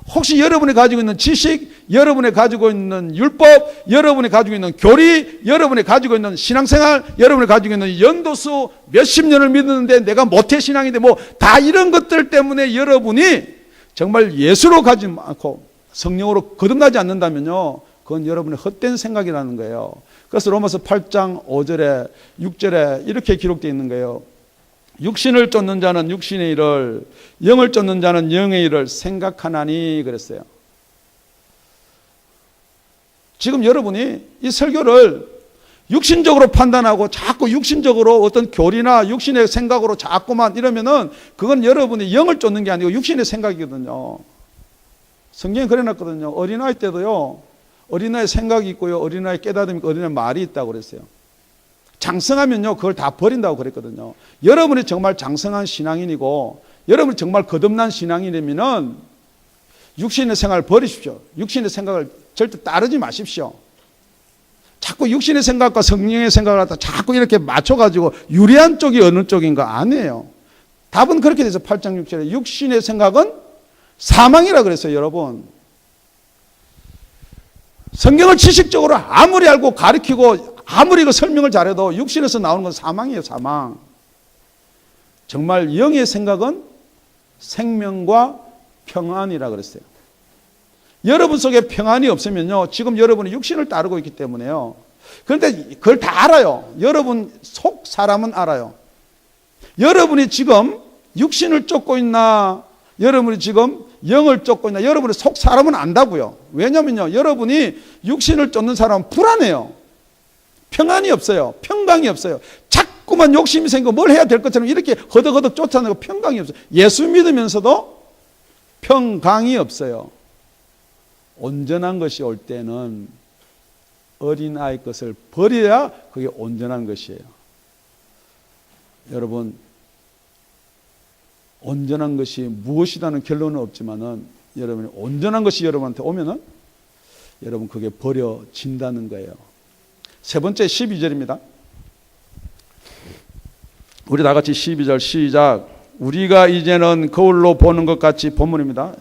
혹시 여러분이 가지고 있는 지식, 여러분이 가지고 있는 율법, 여러분이 가지고 있는 교리, 여러분이 가지고 있는 신앙생활, 여러분이 가지고 있는 연도수 몇십 년을 믿었는데 내가 모태신앙인데 뭐 다 이런 것들 때문에 여러분이 정말 예수로 가지 않고 성령으로 거듭나지 않는다면요, 그건 여러분의 헛된 생각이라는 거예요. 그래서 로마서 8장 5절에 6절에 이렇게 기록되어 있는 거예요. 육신을 쫓는 자는 육신의 일을, 영을 쫓는 자는 영의 일을 생각하나니 그랬어요. 지금 여러분이 이 설교를 육신적으로 판단하고 자꾸 육신적으로 어떤 교리나 육신의 생각으로 자꾸만 이러면은 그건 여러분이 영을 쫓는 게 아니고 육신의 생각이거든요. 성경에 그래놨거든요. 어린아이 때도요, 어린아이 생각이 있고요, 어린아이 깨달음이 있고 어린아이 말이 있다고 그랬어요. 장성하면요, 그걸 다 버린다고 그랬거든요. 여러분이 정말 장성한 신앙인이고 여러분이 정말 거듭난 신앙인이면은 육신의 생각을 버리십시오. 육신의 생각을 절대 따르지 마십시오. 자꾸 육신의 생각과 성령의 생각을 갖다 자꾸 이렇게 맞춰가지고 유리한 쪽이 어느 쪽인가 아니에요. 답은 그렇게 돼서 8장 6절에 육신의 생각은 사망이라 그랬어요. 여러분, 성경을 지식적으로 아무리 알고 가르치고 아무리 그 설명을 잘해도 육신에서 나오는 건 사망이에요. 사망. 정말 영의 생각은 생명과 평안이라 그랬어요. 여러분 속에 평안이 없으면요, 지금 여러분이 육신을 따르고 있기 때문에요. 그런데 그걸 다 알아요. 여러분 속 사람은 알아요. 여러분이 지금 육신을 쫓고 있나, 여러분이 지금 영을 쫓고 있나, 여러분의 속 사람은 안다고요. 왜냐면요, 여러분이 육신을 쫓는 사람은 불안해요. 평안이 없어요. 평강이 없어요. 자꾸만 욕심이 생기고 뭘 해야 될 것처럼 이렇게 허덕허덕 쫓아내고 평강이 없어요. 예수 믿으면서도 평강이 없어요. 온전한 것이 올 때는 어린아이 것을 버려야 그게 온전한 것이에요. 여러분, 온전한 것이 무엇이라는 결론은 없지만은 여러분이 온전한 것이 여러분한테 오면은 여러분 그게 버려진다는 거예요. 세 번째 12절입니다. 우리 다 같이 12절 시작. 우리가 이제는 거울로 보는 것 같이, 본문입니다.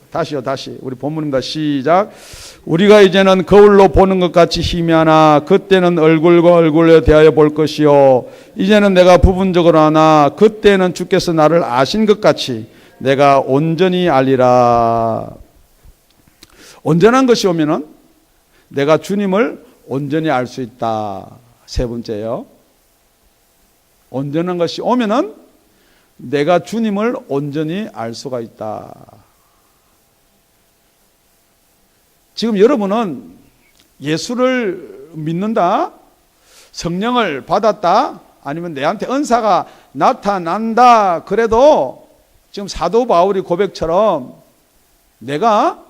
다시 우리 본문입니다. 시작. 우리가 이제는 거울로 보는 것 같이 희미하나 그때는 얼굴과 얼굴에 대하여 볼 것이요 이제는 내가 부분적으로 하나 그때는 주께서 나를 아신 것 같이 내가 온전히 알리라. 온전한 것이 오면은 내가 주님을 온전히 알 수 있다. 세 번째요. 온전한 것이 오면은 내가 주님을 온전히 알 수가 있다. 지금 여러분은 예수를 믿는다, 성령을 받았다, 아니면 내한테 은사가 나타난다 그래도 지금 사도 바울이 고백처럼 내가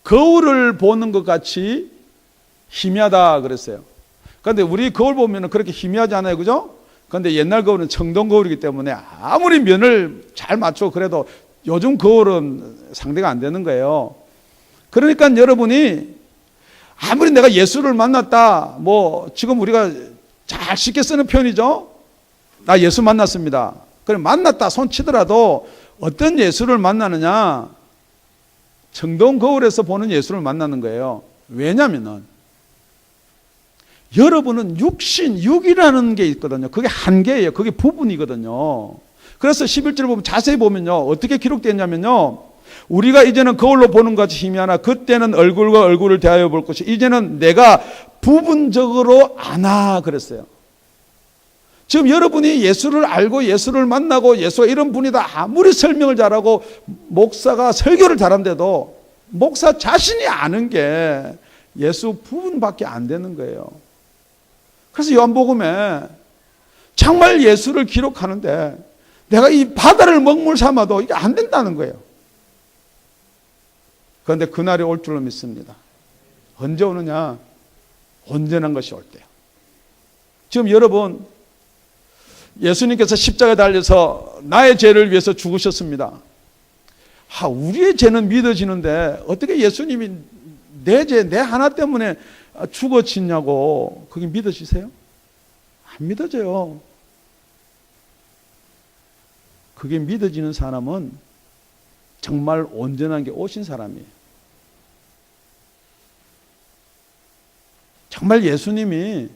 거울을 보는 것 같이 희미하다 그랬어요. 그런데 우리 거울 보면 그렇게 희미하지 않아요, 그죠? 그런데 옛날 거울은 청동 거울이기 때문에 아무리 면을 잘 맞추고 그래도 요즘 거울은 상대가 안 되는 거예요. 그러니까 여러분이 아무리 내가 예수를 만났다, 지금 우리가 잘 쉽게 쓰는 표현이죠. 나 예수 만났습니다. 그래 만났다 손 치더라도 어떤 예수를 만나느냐? 청동 거울에서 보는 예수를 만나는 거예요. 왜냐면은 여러분은 육이라는 게 있거든요. 그게 한계예요. 그게 부분이거든요. 그래서 11절 보면 자세히 보면요. 어떻게 기록되어 있냐면요. 우리가 이제는 거울로 보는 것 같이 희미하나 그때는 얼굴과 얼굴을 대하여 볼 것이 이제는 내가 부분적으로 아나 그랬어요. 지금 여러분이 예수를 알고 예수를 만나고 예수가 이런 분이다 아무리 설명을 잘하고 목사가 설교를 잘한데도 목사 자신이 아는 게 예수 부분밖에 안 되는 거예요. 그래서 요한복음에 정말 예수를 기록하는데 내가 이 바다를 먹물 삼아도 이게 안 된다는 거예요. 그런데 그날이 올 줄로 믿습니다. 언제 오느냐? 온전한 것이 올 때요. 지금 여러분 예수님께서 십자가에 달려서 나의 죄를 위해서 죽으셨습니다. 우리의 죄는 믿어지는데 어떻게 예수님이 내 죄, 내 하나 때문에 죽어지냐고 그게 믿어지세요? 안 믿어져요. 그게 믿어지는 사람은 정말 온전한 게 오신 사람이에요. 정말 예수님이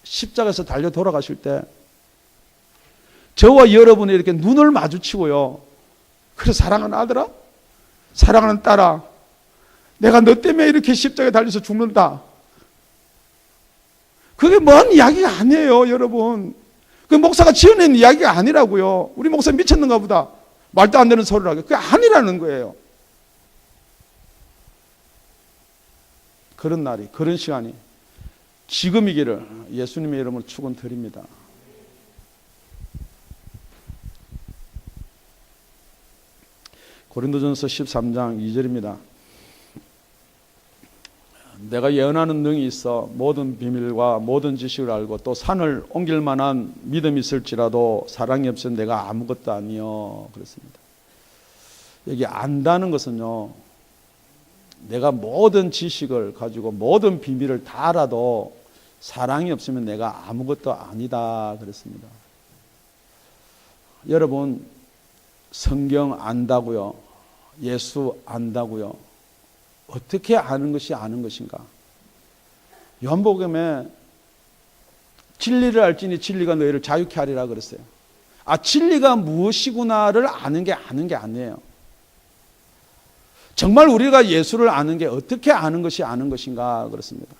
십자가에서 달려 돌아가실 때 저와 여러분이 이렇게 눈을 마주치고요. 그래 사랑하는 아들아, 사랑하는 딸아, 내가 너 때문에 이렇게 십자가에 달려서 죽는다. 그게 먼 이야기가 아니에요, 여러분. 그 목사가 지어낸 이야기가 아니라고요. 우리 목사 미쳤는가 보다. 말도 안 되는 소리를 하게. 그게 아니라는 거예요. 그런 날이, 그런 시간이 지금이기를 예수님의 이름으로 축원드립니다. 고린도전서 13장 2절입니다. 내가 예언하는 능이 있어 모든 비밀과 모든 지식을 알고 또 산을 옮길 만한 믿음이 있을지라도 사랑이 없으면 내가 아무것도 아니요 그랬습니다. 여기 안다는 것은요, 내가 모든 지식을 가지고 모든 비밀을 다 알아도 사랑이 없으면 내가 아무것도 아니다 그랬습니다. 여러분 성경 안다고요? 예수 안다고요? 어떻게 아는 것이 아는 것인가? 요한복음에 진리를 알지니 진리가 너희를 자유케 하리라 그랬어요. 진리가 무엇이구나를 아는 게 아니에요. 정말 우리가 예수를 아는 게 어떻게 아는 것이 아는 것인가 그렇습니다.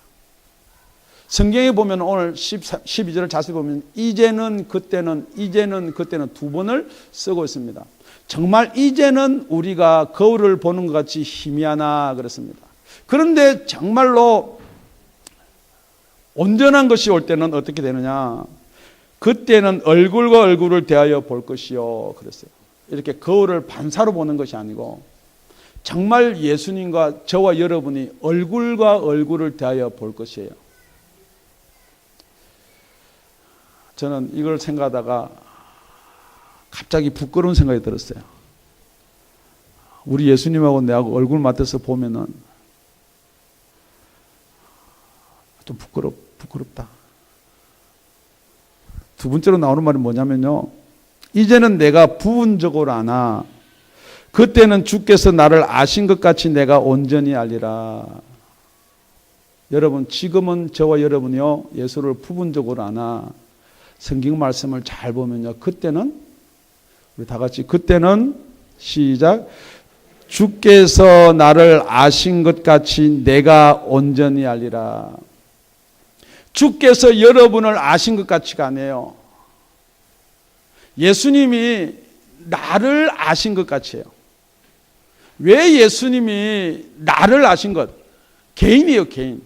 성경에 보면 오늘 12절을 자세히 보면 이제는 그때는 두 번을 쓰고 있습니다. 정말 이제는 우리가 거울을 보는 것 같이 희미하나 그렇습니다. 그런데 정말로 온전한 것이 올 때는 어떻게 되느냐? 그때는 얼굴과 얼굴을 대하여 볼 것이요 그랬어요. 이렇게 거울을 반사로 보는 것이 아니고 정말 예수님과 저와 여러분이 얼굴과 얼굴을 대하여 볼 것이에요. 저는 이걸 생각하다가 갑자기 부끄러운 생각이 들었어요. 우리 예수님하고 내하고 얼굴 맞대서 보면은 좀 부끄럽다. 두 번째로 나오는 말이 뭐냐면요. 이제는 내가 부분적으로 아나 그때는 주께서 나를 아신 것 같이 내가 온전히 알리라. 여러분, 지금은 저와 여러분이요, 예수를 부분적으로 아나 성경 말씀을 잘 보면요, 그때는 우리 다 같이 그때는 시작. 주께서 나를 아신 것 같이 내가 온전히 알리라. 주께서 여러분을 아신 것 같이가 아니에요. 예수님이 나를 아신 것 같이요. 왜 예수님이 나를 아신 것? 개인이에요, 개인.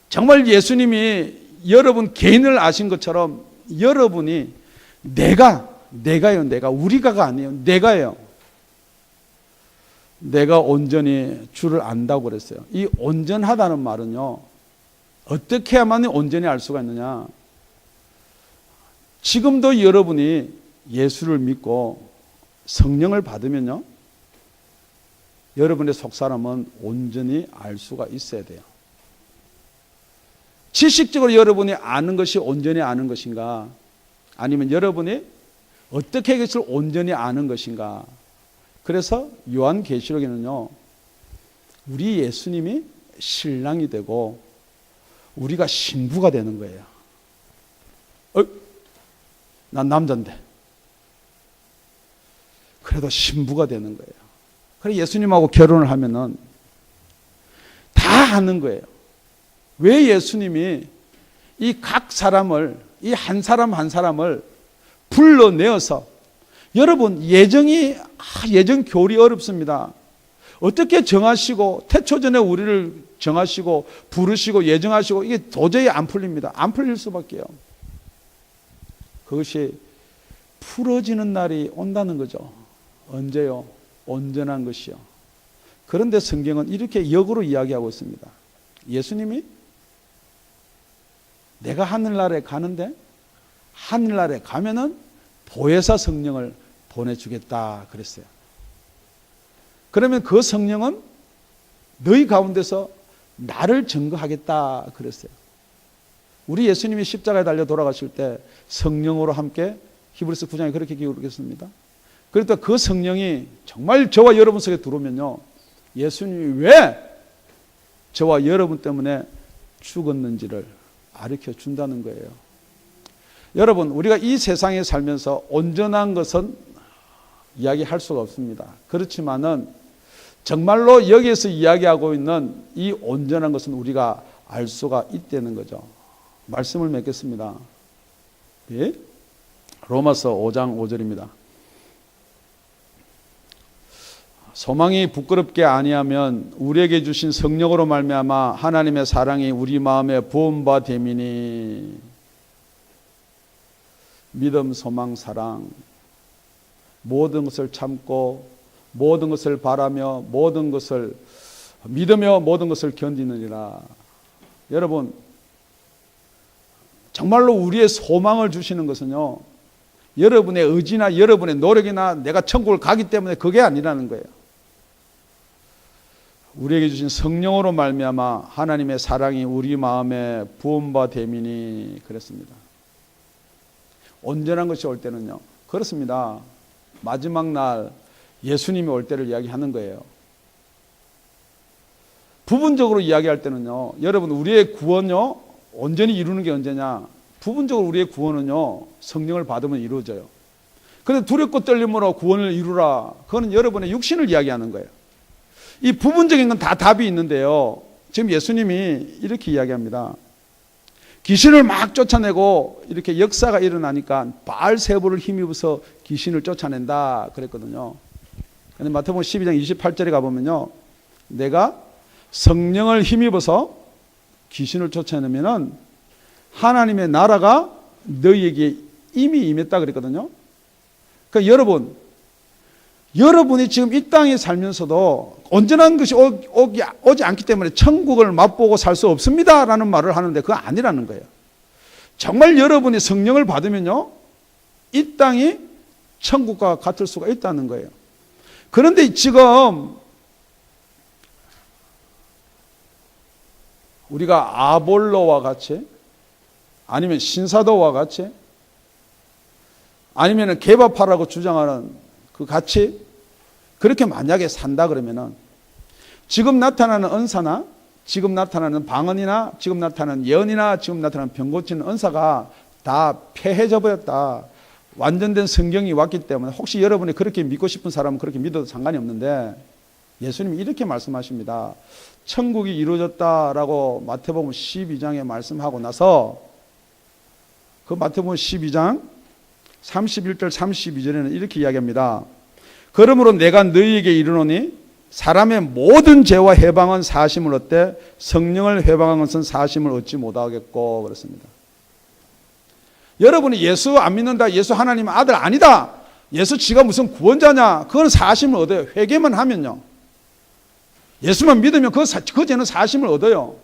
정말 예수님이 여러분 개인을 아신 것처럼 여러분이 내가요, 내가. 우리가가 아니에요. 내가요. 내가 온전히 주를 안다고 그랬어요. 이 온전하다는 말은요, 어떻게 해야만 온전히 알 수가 있느냐. 지금도 여러분이 예수를 믿고 성령을 받으면요, 여러분의 속사람은 온전히 알 수가 있어야 돼요. 지식적으로 여러분이 아는 것이 온전히 아는 것인가? 아니면 여러분이 어떻게 이것을 온전히 아는 것인가? 그래서 요한계시록에는요, 우리 예수님이 신랑이 되고 우리가 신부가 되는 거예요. 난 남자인데 그래도 신부가 되는 거예요. 그래 예수님하고 결혼을 하면은 다 아는 거예요. 왜 예수님이 이 각 사람을, 이 한 사람 한 사람을 불러내어서, 여러분 예정 교리 어렵습니다. 어떻게 정하시고 태초전에 우리를 정하시고 부르시고 예정하시고 이게 도저히 안 풀립니다. 안 풀릴 수밖에요. 그것이 풀어지는 날이 온다는 거죠. 언제요? 온전한 것이요. 그런데 성경은 이렇게 역으로 이야기하고 있습니다. 예수님이 내가 하늘나라에 가는데 하늘나라에 가면은 보혜사 성령을 보내주겠다 그랬어요. 그러면 그 성령은 너희 가운데서 나를 증거하겠다 그랬어요. 우리 예수님이 십자가에 달려 돌아가실 때 성령으로 함께 히브리서 9장에 그렇게 기록했습니다. 그러니까 그 성령이 정말 저와 여러분 속에 들어오면요, 예수님이 왜 저와 여러분 때문에 죽었는지를 가르쳐 준다는 거예요. 여러분, 우리가 이 세상에 살면서 온전한 것은 이야기할 수가 없습니다. 그렇지만은 정말로 여기에서 이야기하고 있는 이 온전한 것은 우리가 알 수가 있다는 거죠. 말씀을 맺겠습니다. 예? 로마서 5장 5절입니다. 소망이 부끄럽게 아니하면 우리에게 주신 성령으로 말미암아 하나님의 사랑이 우리 마음에 부음바 됨이니. 믿음, 소망, 사랑, 모든 것을 참고 모든 것을 바라며 모든 것을 믿으며 모든 것을 견디느니라. 여러분, 정말로 우리의 소망을 주시는 것은요, 여러분의 의지나 여러분의 노력이나 내가 천국을 가기 때문에 그게 아니라는 거예요. 우리에게 주신 성령으로 말미암아 하나님의 사랑이 우리 마음에 부음바 됨이니 그랬습니다. 온전한 것이 올 때는요, 그렇습니다. 마지막 날 예수님이 올 때를 이야기하는 거예요. 부분적으로 이야기할 때는요, 여러분 우리의 구원요 온전히 이루는 게 언제냐? 부분적으로 우리의 구원은요 성령을 받으면 이루어져요. 그런데 두렵고 떨림으로 구원을 이루라, 그거는 여러분의 육신을 이야기하는 거예요. 이 부분적인 건 다 답이 있는데요, 지금 예수님이 이렇게 이야기합니다. 귀신을 막 쫓아내고 이렇게 역사가 일어나니까 바알세부를 힘입어서 귀신을 쫓아낸다 그랬거든요. 근데 마태복음 12장 28절에 가보면요, 내가 성령을 힘입어서 귀신을 쫓아내면은 하나님의 나라가 너희에게 이미 임했다 그랬거든요. 그러니까 여러분이 지금 이 땅에 살면서도 온전한 것이 오지 않기 때문에 천국을 맛보고 살 수 없습니다라는 말을 하는데 그거 아니라는 거예요. 정말 여러분이 성령을 받으면요, 이 땅이 천국과 같을 수가 있다는 거예요. 그런데 지금 우리가 아볼로와 같이 아니면 신사도와 같이 아니면 개밥하라고 주장하는 그 가치, 그렇게 만약에 산다 그러면은 지금 나타나는 은사나 지금 나타나는 방언이나 지금 나타나는 예언이나 지금 나타나는 병 고치는 은사가 다 폐해져 버렸다. 완전된 성경이 왔기 때문에 혹시 여러분이 그렇게 믿고 싶은 사람은 그렇게 믿어도 상관이 없는데 예수님이 이렇게 말씀하십니다. 천국이 이루어졌다라고 마태복음 12장에 말씀하고 나서 그 마태복음 12장 31절 32절에는 이렇게 이야기합니다. 그러므로 내가 너희에게 이르노니 사람의 모든 죄와 해방은 사심을 얻되 성령을 회방한 것은 사심을 얻지 못하겠고 그렇습니다. 여러분이 예수 안 믿는다, 예수 하나님 아들 아니다, 예수 지가 무슨 구원자냐, 그건 사심을 얻어요. 회개만 하면요. 예수만 믿으면 그 죄는 사심을 얻어요.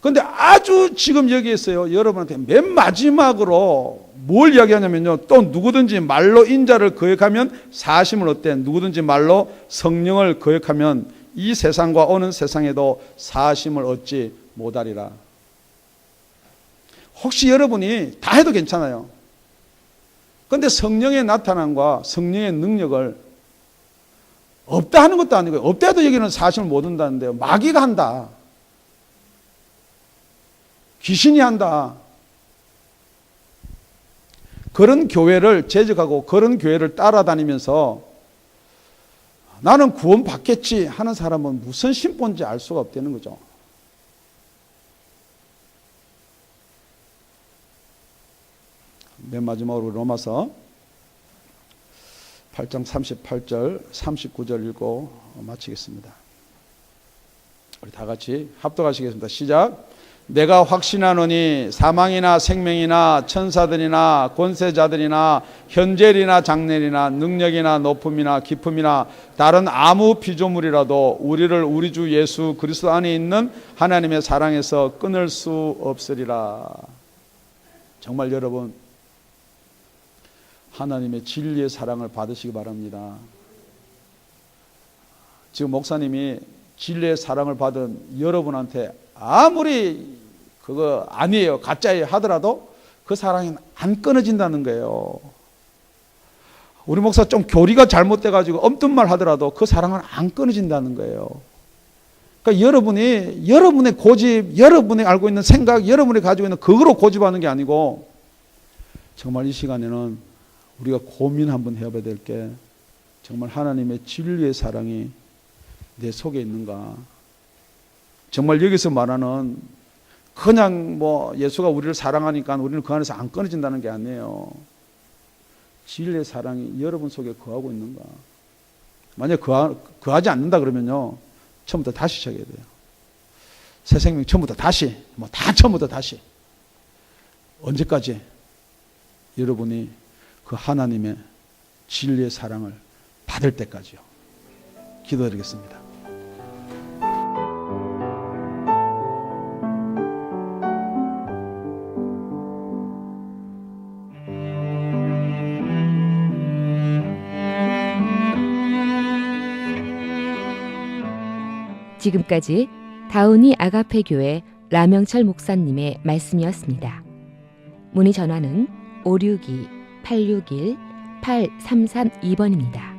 그런데 아주 지금 여기에서요, 여러분한테 맨 마지막으로 뭘 이야기하냐면요, 또 누구든지 말로 인자를 거역하면 사심을 얻되 누구든지 말로 성령을 거역하면 이 세상과 오는 세상에도 사심을 얻지 못하리라. 혹시 여러분이 다 해도 괜찮아요. 그런데 성령의 나타남과 성령의 능력을 없다 하는 것도 아니고요, 없다 해도 여기는 사심을 못 얻는다는데요, 마귀가 한다, 귀신이 한다, 그런 교회를 제적하고 그런 교회를 따라다니면서 나는 구원 받겠지 하는 사람은 무슨 심보인지 알 수가 없다는 거죠. 맨 마지막으로 로마서 8장 38절 39절 읽고 마치겠습니다. 우리 다 같이 합독하시겠습니다. 시작. 내가 확신하노니 사망이나 생명이나 천사들이나 권세자들이나 현재일이나 장래일이나 능력이나 높음이나 깊음이나 다른 아무 피조물이라도 우리를 우리 주 예수 그리스도 안에 있는 하나님의 사랑에서 끊을 수 없으리라. 정말 여러분 하나님의 진리의 사랑을 받으시기 바랍니다. 지금 목사님이 진리의 사랑을 받은 여러분한테 아무리 그거 아니에요, 가짜예요 하더라도 그 사랑이 안 끊어진다는 거예요. 우리 목사 좀 교리가 잘못돼가지고 엄뜻 말 하더라도 그 사랑은 안 끊어진다는 거예요. 그러니까 여러분의 고집, 여러분이 알고 있는 생각, 여러분이 가지고 있는 그거로 고집하는 게 아니고 정말 이 시간에는 우리가 고민 한번 해봐야 될 게 정말 하나님의 진리의 사랑이 내 속에 있는가. 정말 여기서 말하는 그냥 뭐 예수가 우리를 사랑하니까 우리는 그 안에서 안 끊어진다는 게 아니에요. 진리의 사랑이 여러분 속에 거하고 있는가. 만약 거하지 않는다 그러면요, 처음부터 다시 시작해야 돼요. 새 생명 처음부터 다시, 뭐 다 처음부터 다시. 언제까지? 여러분이 그 하나님의 진리의 사랑을 받을 때까지요. 기도드리겠습니다. 지금까지 다운이 아가페 교회 라명철 목사님의 말씀이었습니다. 문의 전화는 562-861-8332번입니다.